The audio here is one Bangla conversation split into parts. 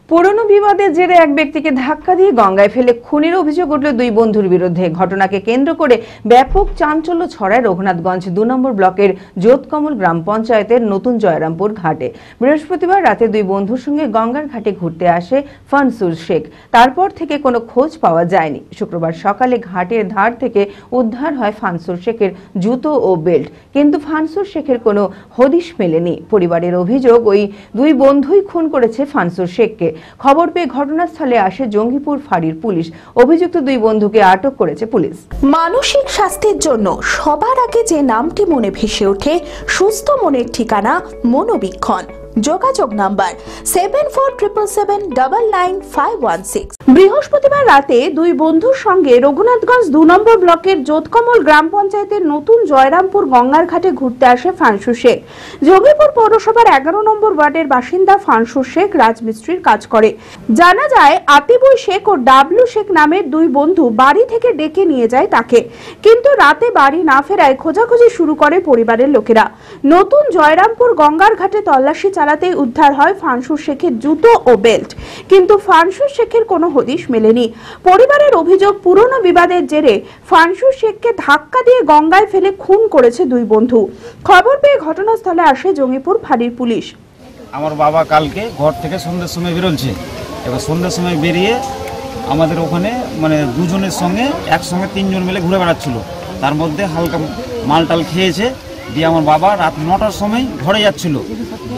পুরনো বিবাদের জেরে এক ব্যক্তিকে ধাক্কা দিয়ে গঙ্গায় ফেলে খুনের অভিযোগ উঠল দুই বন্ধুর বিরুদ্ধে। ঘটনাকে কেন্দ্র করে ব্যাপক চাঞ্চল্য ছড়ায় রঘুনাথগঞ্জ ২ নম্বর ব্লকের যোতকমল গ্রাম পঞ্চায়েতের নতুন জয়রামপুর ঘাটে। বৃহস্পতিবার রাতে দুই বন্ধুর সঙ্গে গঙ্গার ঘাটে ঘুরতে আসে ফানসুর শেখ। তারপর থেকে কোনো খোঁজ পাওয়া যায়নি। শুক্রবার সকালে ঘাটের ধার থেকে উদ্ধার হয় ফানসুর শেখের জুতো ও বেল্ট, কিন্তু ফানসুর শেখের কোনো হদিশ মেলেনি। পরিবারের অভিযোগ, ওই দুই বন্ধুই খুন করেছে ফানসুর শেখকে। খবর পেয়ে ঘটনাস্থলে আসে জঙ্গিপুর ফাঁড়ির পুলিশ। অভিযুক্ত দুই বন্ধুকে আটক করেছে পুলিশ। মানসিক স্বাস্থ্যের জন্য সবার আগে যে নামটি মনে ভেসে ওঠে, সুস্থ মনের ঠিকানা মনোবীক্ষণ। যোগাযোগ নাম্বার 7477799516। বৃহস্পতিবার রাতে দুই বন্ধুর সঙ্গে রঘুনাথগঞ্জ ২ নম্বর ব্লকের যোতকমল গ্রাম পঞ্চায়েতের নতুন জয়রামপুর গঙ্গার ঘাটে ঘুরতে আসে ফানসু শেখ। জঙ্গিপুর পৌরসভার ১১ নম্বর ওয়ার্ডের বাসিন্দা ফানসু শেখ রাজমিস্ত্রির কাজ করে। জানা যায়, আতিবুল শেখ ও ডাবলু শেখ নামের দুই বন্ধু বাড়ি থেকে ডেকে নিয়ে যায় তাকে, কিন্তু রাতে বাড়ি না ফেরায় খোঁজাখুঁজি শুরু করে পরিবারের লোকেরা। নতুন জয়রামপুর গঙ্গার ঘাটে তল্লাশি চালাতেই উদ্ধার হয় ফানসুর শেখের জুতো ও বেল্ট, কিন্তু ফানসুর শেখের কোনো হদিশ মেলেনি। পরিবারের অভিযোগ, পুরনো বিবাদের জেরে ফানসুর শেখকে ধাক্কা দিয়ে গঙ্গায় ফেলে খুন করেছে দুই বন্ধু। খবর পেয়ে ঘটনাস্থলে আসে জঙ্গিপুর ফাঁড়ির পুলিশ। আমার বাবা কালকে ঘর থেকে সন্ধ্যের সময় বেরোচ্ছে। এবার সন্ধ্যের সময় বেরিয়ে আমাদের ওখানে দুজনের সঙ্গে একসঙ্গে ৩ জন মিলে ঘুরে বেড়াচ্ছিল। তার মধ্যে হালকা মালটাল খেয়েছে। দিয়ে আমার বাবা রাত ৯টার সময় ঘরে যাচ্ছিল।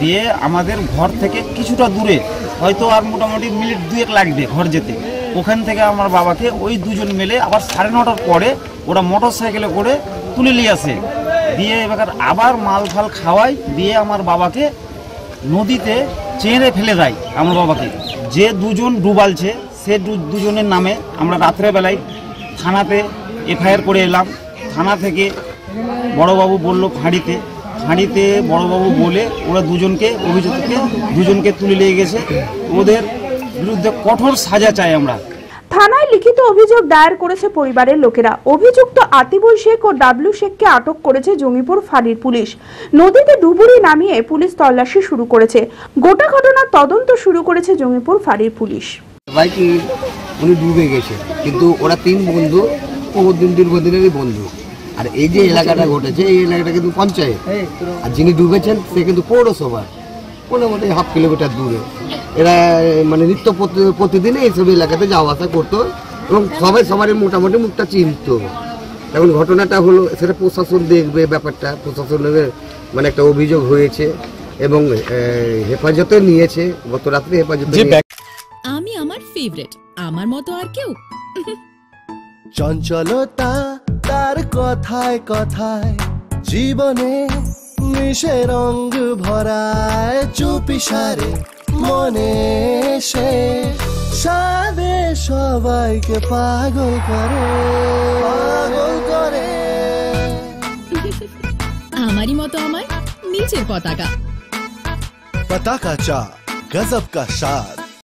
দিয়ে আমাদের ঘর থেকে কিছুটা দূরে, হয়তো আর মোটামুটি মিনিট ২-১ লাগবে ঘর যেতে, ওখান থেকে আমার বাবাকে ওই দুজন মিলে আবার ৯:৩০ পরে ওরা মোটর সাইকেলে করে তুলে নিয়ে আসে। দিয়ে এবার আবার মাল ফাল খাওয়াই, দিয়ে আমার বাবাকে নদীতে চেঁড়ে ফেলে দেয়। আমার বাবাকে যে দুজন ডুবালছে, সে দুজনের নামে আমরা রাত্রেবেলায় থানাতে এফআইআর করে এলাম। থানা থেকে বড়বাবু বলল ফাঁড়িতে বড়বাবু বলে ওরা দুজনকে তুলে নিয়ে গেছে। ওদের বিরুদ্ধে কঠোর সাজা চাই আমরা। থানায় লিখিত অভিযোগ দায়ের করেছে পরিবারের লোকেরা। অভিযুক্ত আতিবুল শেখ ও ডাবলু শেখকে আটক করেছে জঙ্গিপুর ফাঁড়ির পুলিশ। নদীতে ডুবুরি নামিয়ে পুলিশ তল্লাশি শুরু করেছে। গোটা ঘটনার তদন্ত শুরু করেছে জঙ্গিপুর ফাঁড়ির পুলিশ। উনি ডুবে গেছে, কিন্তু ওরা ৩ বন্ধু দীর্ঘদিনেরই বন্ধু। আর এই যে এলাকাটা ঘটেছে, এই এলাকাটা কিন্তু পঞ্চায়েত, আর যিনি ডুবেছেন সে কিন্তু পৌরসভা, মোটামুটি 1/2 কিলোমিটার দূরে। এরা নিত্য প্রতিদিন এইসব এলাকাতে যাওয়া আসা করতো এবং সবারই মোটামুটি মুখটা চিনত। এখন ঘটনাটা হলো, সেটা প্রশাসন দেখবে ব্যাপারটা। প্রশাসনের একটা অভিযোগ হয়েছে এবং হেফাজতে নিয়েছে, গত রাত্রে হেফাজতে। আমি আমার ফেভারিট, আমার মতো আর কেউ। চঞ্চলতা তার কথায় কথায় জীবনে মিশে রঙ ভরায়, চুপি সারে মনে সে সাদে সবাইকে পাগল করে। আমারই মতো আমার নিচের পতাকা। পতাকা চা, গজব কা স্বাদ।